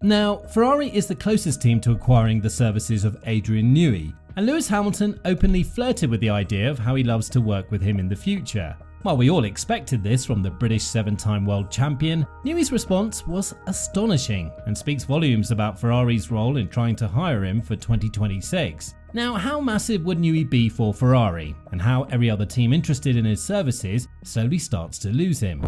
Now, Ferrari is the closest team to acquiring the services of Adrian Newey, and Lewis Hamilton openly flirted with the idea of how he loves to work with him in the future. While we all expected this from the British 7-time world champion, Newey's response was astonishing and speaks volumes about Ferrari's role in trying to hire him for 2026. Now, how massive would Newey be for Ferrari, and how every other team interested in his services slowly starts to lose him?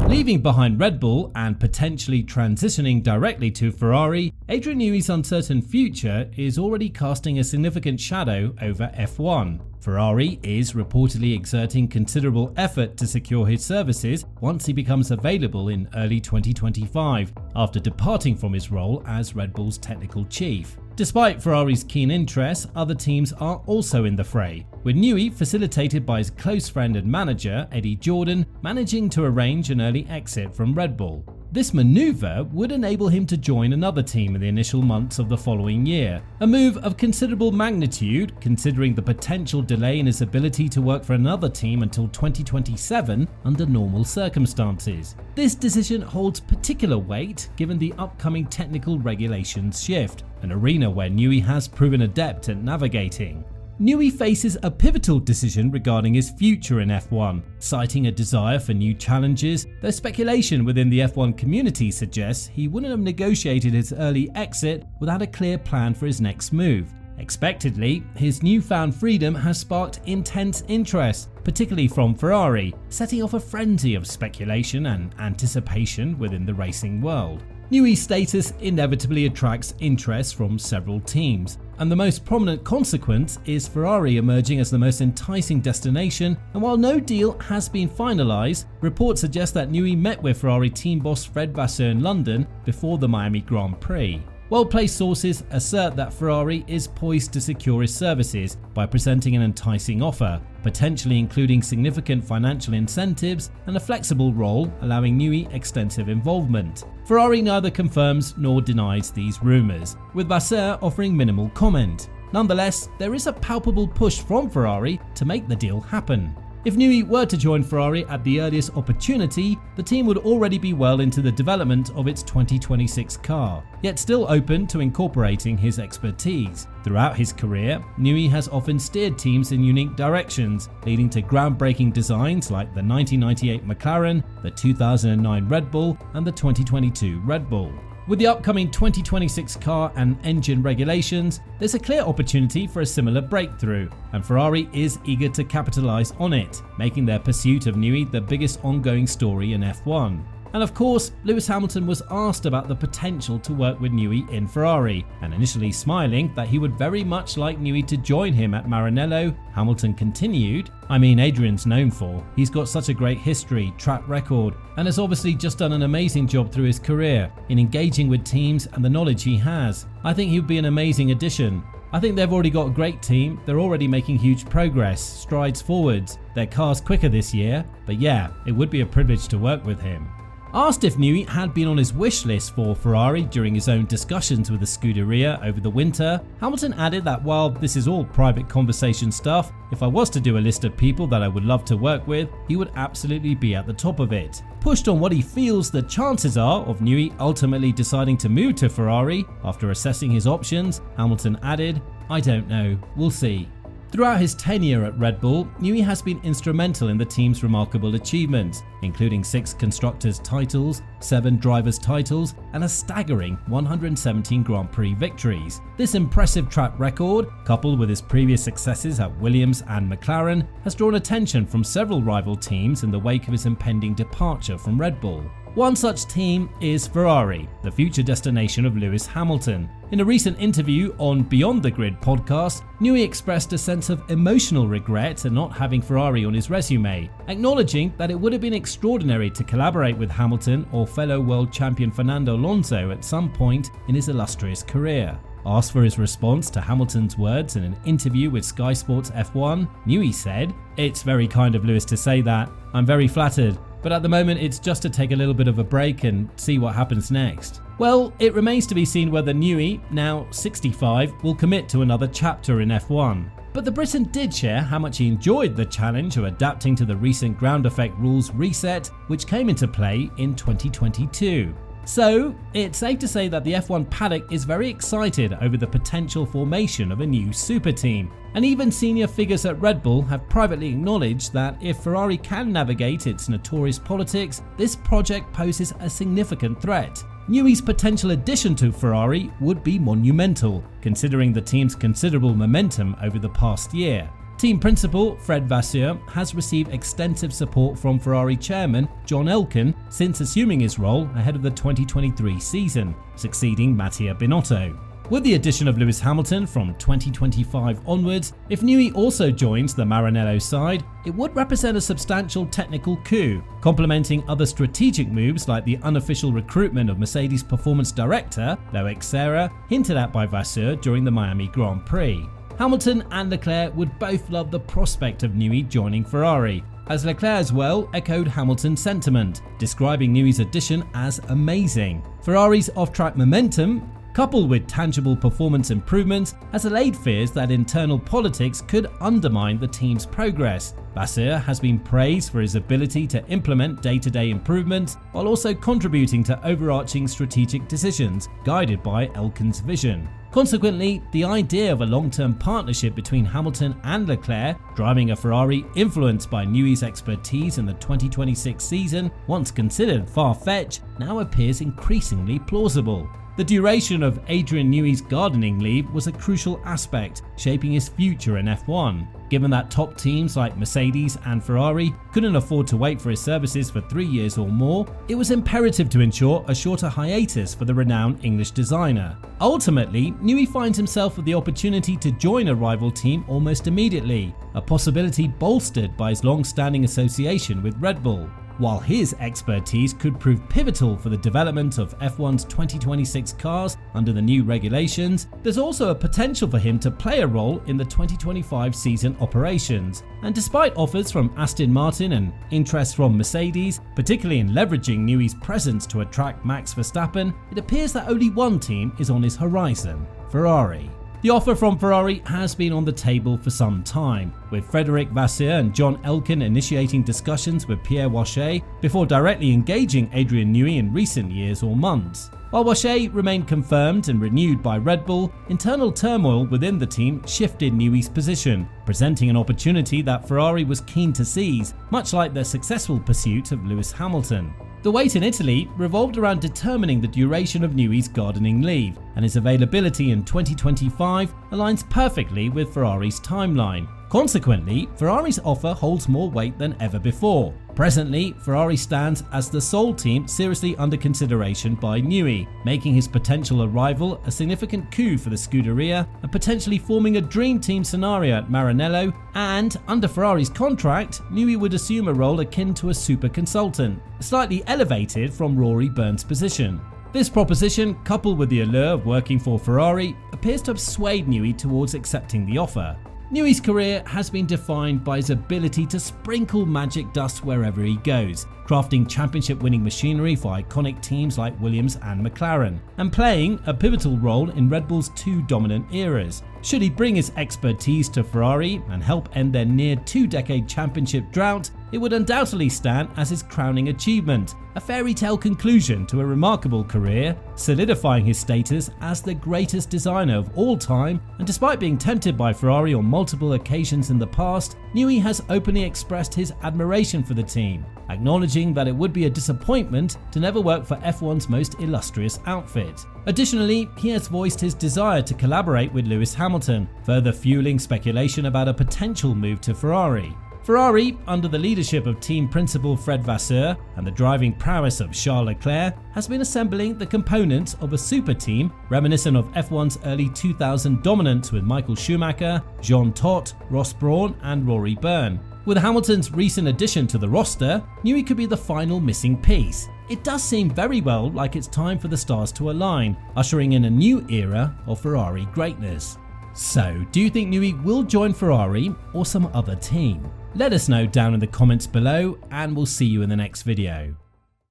Leaving behind Red Bull and potentially transitioning directly to Ferrari, Adrian Newey's uncertain future is already casting a significant shadow over F1. Ferrari is reportedly exerting considerable effort to secure his services once he becomes available in early 2025, after departing from his role as Red Bull's technical chief. Despite Ferrari's keen interest, other teams are also in the fray, with Newey, facilitated by his close friend and manager Eddie Jordan, managing to arrange an early exit from Red Bull. This maneuver would enable him to join another team in the initial months of the following year, a move of considerable magnitude considering the potential delay in his ability to work for another team until 2027 under normal circumstances. This decision holds particular weight given the upcoming technical regulations shift, an arena where Newey has proven adept at navigating. Newey faces a pivotal decision regarding his future in F1, citing a desire for new challenges, though speculation within the F1 community suggests he wouldn't have negotiated his early exit without a clear plan for his next move. Expectedly, his newfound freedom has sparked intense interest, particularly from Ferrari, setting off a frenzy of speculation and anticipation within the racing world. Newey's status inevitably attracts interest from several teams, and the most prominent consequence is Ferrari emerging as the most enticing destination. And while no deal has been finalised, reports suggest that Newey met with Ferrari team boss Fred Vasseur in London before the Miami Grand Prix. Well-placed sources assert that Ferrari is poised to secure his services by presenting an enticing offer, potentially including significant financial incentives and a flexible role allowing Newey extensive involvement. Ferrari neither confirms nor denies these rumours, with Vasseur offering minimal comment. Nonetheless, there is a palpable push from Ferrari to make the deal happen. If Newey were to join Ferrari at the earliest opportunity, the team would already be well into the development of its 2026 car, yet still open to incorporating his expertise. Throughout his career, Newey has often steered teams in unique directions, leading to groundbreaking designs like the 1998 McLaren, the 2009 Red Bull, and the 2022 Red Bull. With the upcoming 2026 car and engine regulations, there's a clear opportunity for a similar breakthrough, and Ferrari is eager to capitalize on it, making their pursuit of Newey the biggest ongoing story in F1. And of course, Lewis Hamilton was asked about the potential to work with Newey in Ferrari, and initially smiling that he would very much like Newey to join him at Maranello, Hamilton continued, Adrian's known for. He's got such a great history, track record, and has obviously just done an amazing job through his career in engaging with teams and the knowledge he has. I think he would be an amazing addition. I think they've already got a great team, they're already making huge progress, strides forwards, their car's quicker this year, but yeah, it would be a privilege to work with him. Asked if Newey had been on his wish list for Ferrari during his own discussions with the Scuderia over the winter, Hamilton added that while this is all private conversation stuff, if I was to do a list of people that I would love to work with, he would absolutely be at the top of it. Pushed on what he feels the chances are of Newey ultimately deciding to move to Ferrari after assessing his options, Hamilton added, "I don't know, we'll see." Throughout his tenure at Red Bull, Newey has been instrumental in the team's remarkable achievements, including 6 constructors' titles, 7 drivers' titles, and a staggering 117 Grand Prix victories. This impressive track record, coupled with his previous successes at Williams and McLaren, has drawn attention from several rival teams in the wake of his impending departure from Red Bull. One such team is Ferrari, the future destination of Lewis Hamilton. In a recent interview on Beyond the Grid podcast, Newey expressed a sense of emotional regret at not having Ferrari on his resume, acknowledging that it would have been extraordinary to collaborate with Hamilton or fellow world champion Fernando Alonso at some point in his illustrious career. Asked for his response to Hamilton's words in an interview with Sky Sports F1, Newey said, "It's very kind of Lewis to say that. I'm very flattered. But at the moment it's just to take a little bit of a break and see what happens next." Well, it remains to be seen whether Newey, now 65, will commit to another chapter in F1. But the Briton did share how much he enjoyed the challenge of adapting to the recent ground effect rules reset, which came into play in 2022. So, it's safe to say that the F1 paddock is very excited over the potential formation of a new super team. And even senior figures at Red Bull have privately acknowledged that if Ferrari can navigate its notorious politics, this project poses a significant threat. Newey's potential addition to Ferrari would be monumental, considering the team's considerable momentum over the past year. Team principal Fred Vasseur has received extensive support from Ferrari chairman John Elkann since assuming his role ahead of the 2023 season, succeeding Mattia Binotto. With the addition of Lewis Hamilton from 2025 onwards, if Newey also joins the Maranello side, it would represent a substantial technical coup, complementing other strategic moves like the unofficial recruitment of Mercedes performance director Loic Serra, hinted at by Vasseur during the Miami Grand Prix. Hamilton and Leclerc would both love the prospect of Newey joining Ferrari, as Leclerc as well echoed Hamilton's sentiment, describing Newey's addition as amazing. Ferrari's off-track momentum, coupled with tangible performance improvements, has allayed fears that internal politics could undermine the team's progress. Vasseur has been praised for his ability to implement day-to-day improvements while also contributing to overarching strategic decisions guided by Elkann's vision. Consequently, the idea of a long-term partnership between Hamilton and Leclerc, driving a Ferrari influenced by Newey's expertise in the 2026 season, once considered far-fetched, now appears increasingly plausible. The duration of Adrian Newey's gardening leave was a crucial aspect, shaping his future in F1. Given that top teams like Mercedes and Ferrari couldn't afford to wait for his services for 3 years or more, it was imperative to ensure a shorter hiatus for the renowned English designer. Ultimately, Newey finds himself with the opportunity to join a rival team almost immediately, a possibility bolstered by his long-standing association with Red Bull. While his expertise could prove pivotal for the development of F1's 2026 cars under the new regulations, there's also a potential for him to play a role in the 2025 season operations. And despite offers from Aston Martin and interest from Mercedes, particularly in leveraging Newey's presence to attract Max Verstappen, it appears that only one team is on his horizon: Ferrari. The offer from Ferrari has been on the table for some time, with Frédéric Vasseur and John Elkann initiating discussions with Pierre Wache before directly engaging Adrian Newey in recent years or months. While Wache remained confirmed and renewed by Red Bull, internal turmoil within the team shifted Newey's position, presenting an opportunity that Ferrari was keen to seize, much like their successful pursuit of Lewis Hamilton. The wait in Italy revolved around determining the duration of Newey's gardening leave, and his availability in 2025 aligns perfectly with Ferrari's timeline. Consequently, Ferrari's offer holds more weight than ever before. Presently, Ferrari stands as the sole team seriously under consideration by Newey, making his potential arrival a significant coup for the Scuderia and potentially forming a dream team scenario at Maranello. And under Ferrari's contract, Newey would assume a role akin to a super consultant, slightly elevated from Rory Byrne's position. This proposition, coupled with the allure of working for Ferrari, appears to have swayed Newey towards accepting the offer. Newey's career has been defined by his ability to sprinkle magic dust wherever he goes, crafting championship-winning machinery for iconic teams like Williams and McLaren, and playing a pivotal role in Red Bull's two dominant eras. Should he bring his expertise to Ferrari and help end their near two-decade championship drought, it would undoubtedly stand as his crowning achievement, a fairy tale conclusion to a remarkable career, solidifying his status as the greatest designer of all time. And despite being tempted by Ferrari on multiple occasions in the past, Newey has openly expressed his admiration for the team, acknowledging that it would be a disappointment to never work for F1's most illustrious outfit. Additionally, he has voiced his desire to collaborate with Lewis Hamilton, further fueling speculation about a potential move to Ferrari. Ferrari, under the leadership of team principal Fred Vasseur and the driving prowess of Charles Leclerc, has been assembling the components of a super team reminiscent of F1's early 2000 dominance with Michael Schumacher, Jean Todt, Ross Brawn and Rory Byrne. With Hamilton's recent addition to the roster, Newey could be the final missing piece. It does seem very well like it's time for the stars to align, ushering in a new era of Ferrari greatness. So, do you think Newey will join Ferrari or some other team? Let us know down in the comments below, and we'll see you in the next video.